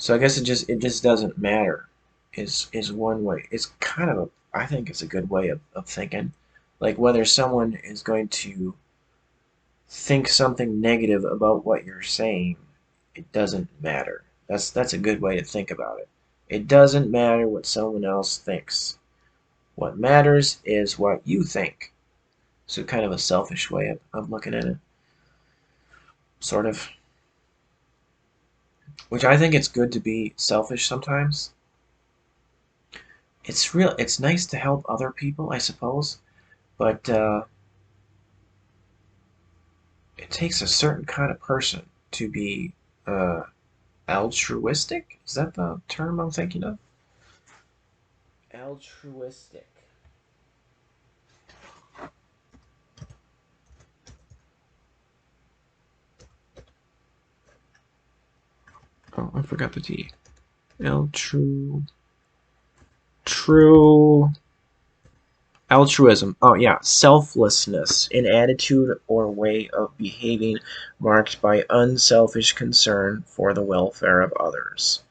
So I guess it just doesn't matter is one way. It's kind of I think it's a good way of thinking. Like whether someone is going to think something negative about what you're saying, it doesn't matter. That's a good way to think about it. It doesn't matter what someone else thinks. What matters is what you think. So kind of a selfish way of looking at it, sort of. Which I think it's good to be selfish sometimes. It's nice to help other people, I suppose, but it takes a certain kind of person to be uh, altruistic. Is that the term I'm thinking of? Altruistic. Oh, I forgot the T. Altru. True. Altruism. Oh, yeah. Selflessness, an attitude or way of behaving marked by unselfish concern for the welfare of others.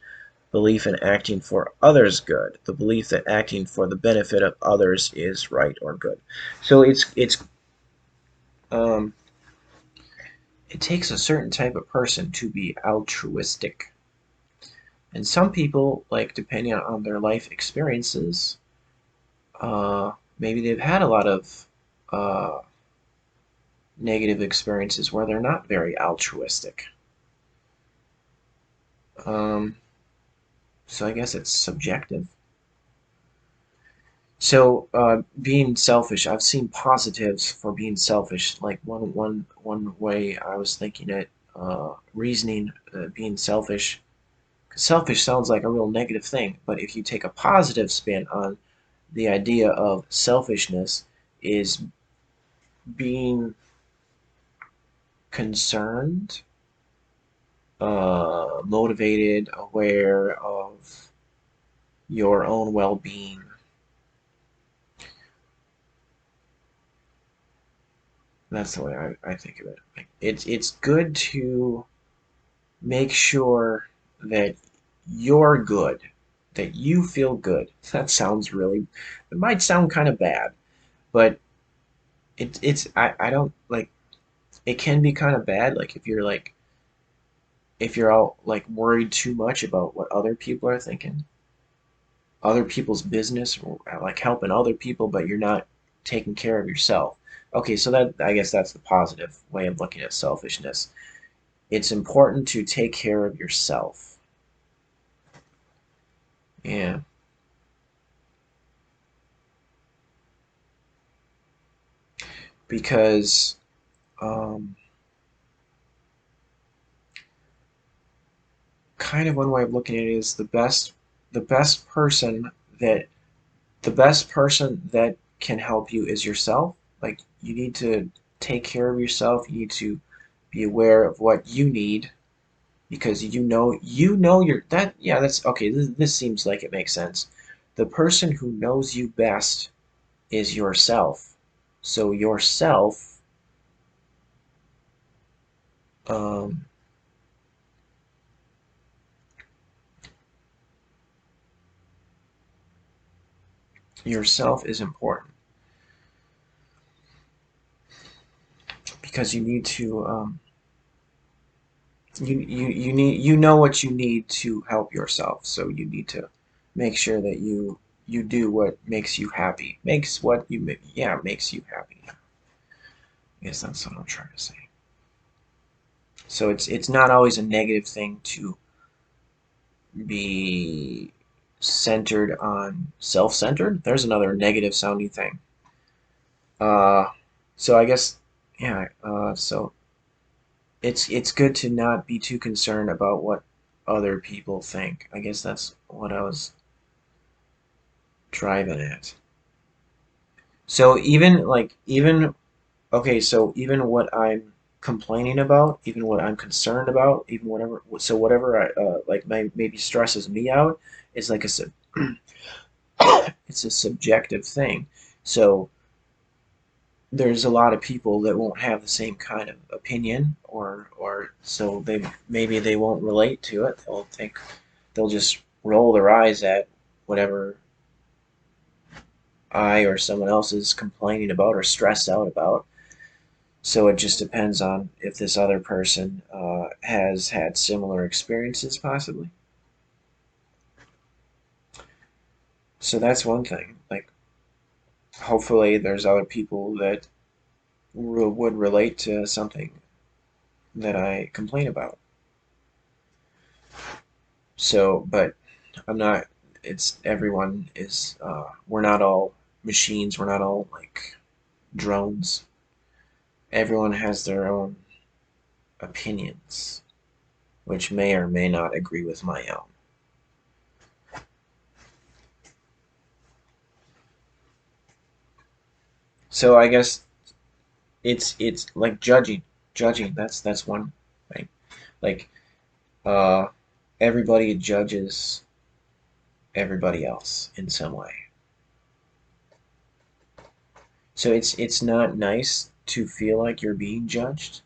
Belief in acting for others' good. The belief that acting for the benefit of others is right or good. So um, it takes a certain type of person to be altruistic. And some people, like depending on their life experiences, maybe they've had a lot of uh, negative experiences where they're not very altruistic. Um, so I guess it's subjective. So being selfish, I've seen positives for being selfish. Like one way I was thinking it, reasoning, being selfish. 'Cause selfish sounds like a real negative thing, but if you take a positive spin on the idea of selfishness, is being concerned, motivated, aware of your own well-being. That's the way I think of it. Like, it's good to make sure that you're good, that you feel good. That sounds really, it might sound kind of bad, but I don't like, it can be kind of bad. Like if you're all like worried too much about what other people are thinking, other people's business, or like helping other people, but you're not taking care of yourself. Okay, so that I guess that's the positive way of looking at selfishness. It's important to take care of yourself. Yeah, because um, kind of one way of looking at it is the best person that the best person that can help you is yourself. Like you need to take care of yourself. You need to be aware of what you need because you know you're that yeah that's okay. This seems like it makes sense. The person who knows you best is yourself. So um, yourself is important because you need to you need you know what you need to help yourself. So you need to make sure that you do what makes you happy. Makes what you yeah makes you happy. I guess that's what I'm trying to say. So it's not always a negative thing to be centered on self-centered. There's another negative sounding thing. Uh, so I guess yeah. So it's good to not be too concerned about what other people think. I guess that's what I was driving at. So even okay, so even what I'm complaining about, even what I'm concerned about, even whatever so whatever I like maybe stresses me out is like it's a subjective thing. So there's a lot of people that won't have the same kind of opinion or so they maybe they won't relate to it. They'll think they'll just roll their eyes at whatever I or someone else is complaining about or stressed out about. So it just depends on if this other person has had similar experiences, possibly. So that's one thing. Like, hopefully, there's other people that would relate to something that I complain about. So, but I'm not. It's everyone is. We're not all machines. We're not all like drones. Everyone has their own opinions, which may or may not agree with my own. So I guess it's like judging. Judging. That's one thing. Like uh, everybody judges everybody else in some way. So it's not nice to feel like you're being judged,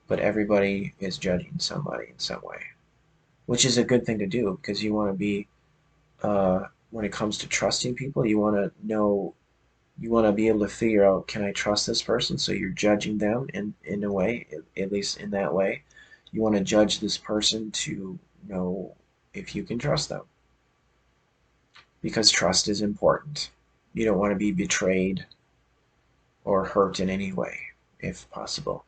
but everybody is judging somebody in some way, which is a good thing to do because you want to be when it comes to trusting people, you want to know, you want to be able to figure out, can I trust this person? So you're judging them in a way, at least in that way. You want to judge this person to know if you can trust them because trust is important. You don't want to be betrayed or hurt in any way, if possible,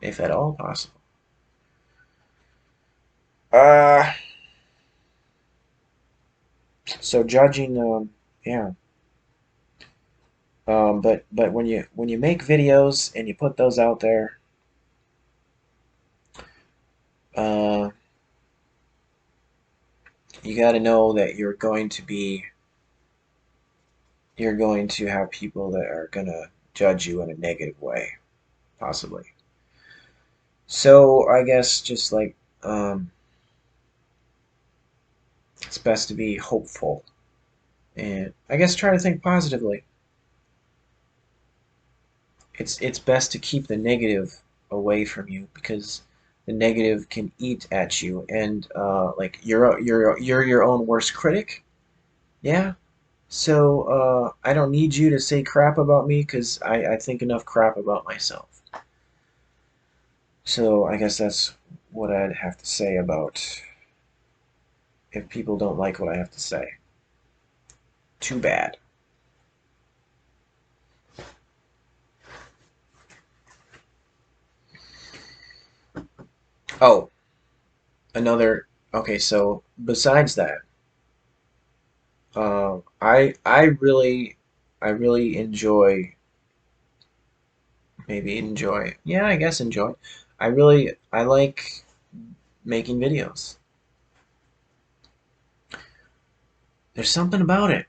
if at all possible. Uh, so judging, yeah. But when you make videos and you put those out there, uh, you got to know that you're going to have people that are gonna judge you in a negative way, possibly. So I guess just like it's best to be hopeful, and I guess try to think positively. It's best to keep the negative away from you because the negative can eat at you, and like you're your own worst critic. Yeah. So I don't need you to say crap about me because I think enough crap about myself. So I guess that's what I'd have to say about if people don't like what I have to say. Too bad. Oh, another. Okay, so besides that, I really enjoy, maybe enjoy. Yeah, I guess enjoy. I like making videos. There's something about it.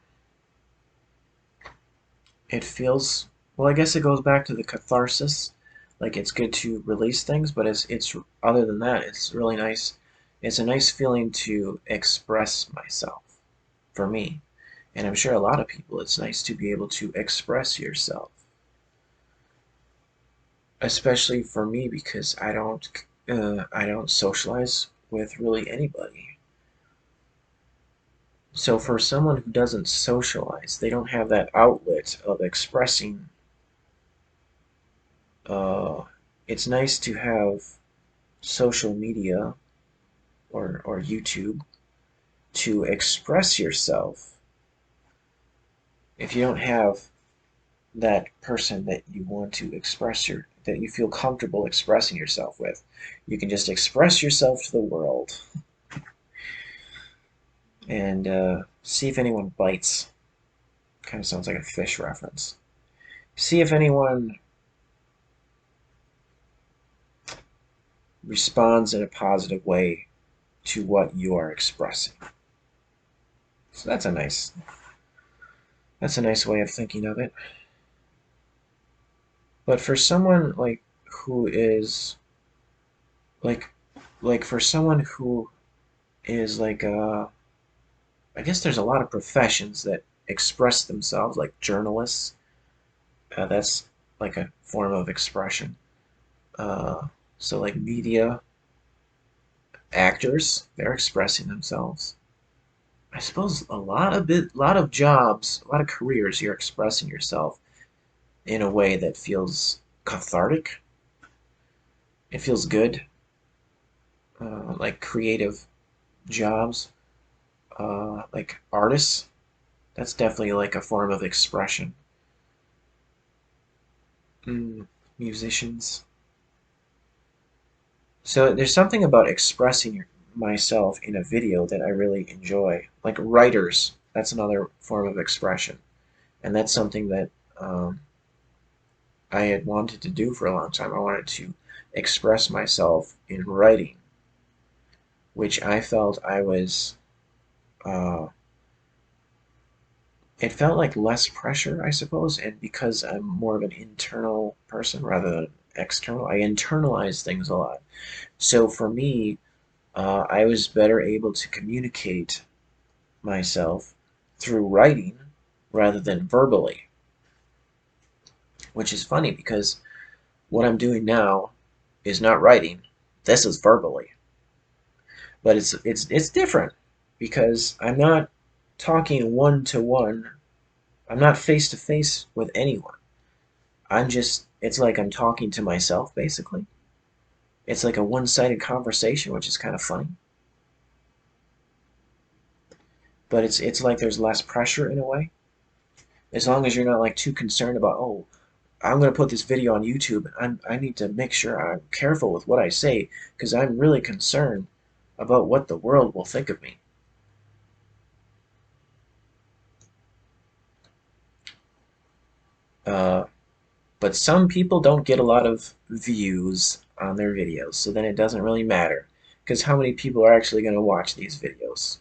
It feels, well, I guess it goes back to the catharsis. Like it's good to release things, but it's other than that, it's really nice. It's a nice feeling to express myself for me. And I'm sure a lot of people, it's nice to be able to express yourself. Especially for me because I don't socialize with really anybody. So for someone who doesn't socialize, they don't have that outlet of expressing. Uh, it's nice to have social media or YouTube to express yourself. If you don't have that person that you want to express that you feel comfortable expressing yourself with, you can just express yourself to the world and see if anyone bites. Kind of sounds like a fish reference. See if anyone responds in a positive way to what you are expressing. So that's a nice way of thinking of it. But for someone like who is like for someone who is like I guess there's a lot of professions that express themselves like journalists. That's like a form of expression. Uh, so like media, Actors, they're expressing themselves. I suppose lot of jobs, a lot of careers, you're expressing yourself in a way that feels cathartic. It feels good, like creative jobs, like artists. That's definitely like a form of expression. Mm, musicians. So there's something about expressing myself in a video that I really enjoy. Like writers, that's another form of expression, and that's something that um, I had wanted to do for a long time. I wanted to express myself in writing, which I felt I was. Uh, it felt like less pressure, I suppose, and because I'm more of an internal person rather than external, I internalize things a lot. So for me, I was better able to communicate myself through writing rather than verbally, which is funny because what I'm doing now is not writing. This is verbally, but it's different because I'm not talking one to one. I'm not face to face with anyone. I'm just it's like I'm talking to myself basically. It's like a one-sided conversation, which is kind of funny. But it's like there's less pressure in a way. As long as you're not like too concerned about, oh, I'm going to put this video on YouTube. I need to make sure I'm careful with what I say because I'm really concerned about what the world will think of me. Uh, but some people don't get a lot of views on their videos, so then it doesn't really matter because how many people are actually going to watch these videos?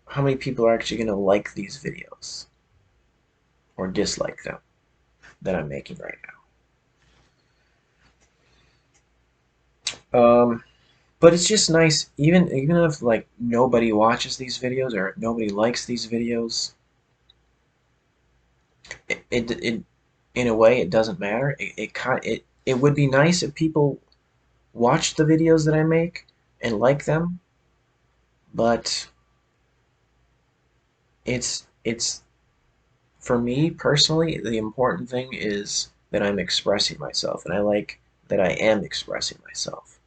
How many people are actually going to like these videos or dislike them that I'm making right now? But it's just nice, even if like nobody watches these videos or nobody likes these videos, it in a way it doesn't matter. It would be nice if people watch the videos that I make and like them, but it's for me personally the important thing is that I'm expressing myself, and I like that I am expressing myself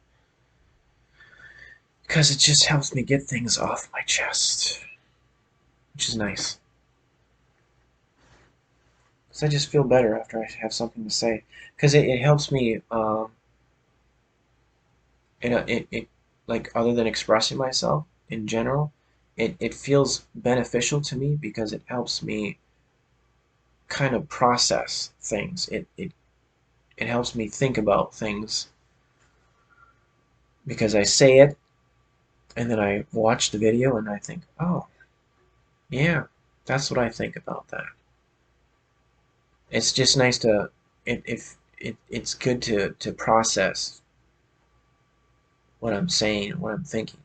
because it just helps me get things off my chest, which is nice. Because I just feel better after I have something to say. Because it helps me, like, other than expressing myself in general, it feels beneficial to me because it helps me kind of process things. It helps me think about things because I say it and then I watch the video and I think, oh, yeah, that's what I think about that. It's just nice to, it's good to process what I'm saying, what I'm thinking.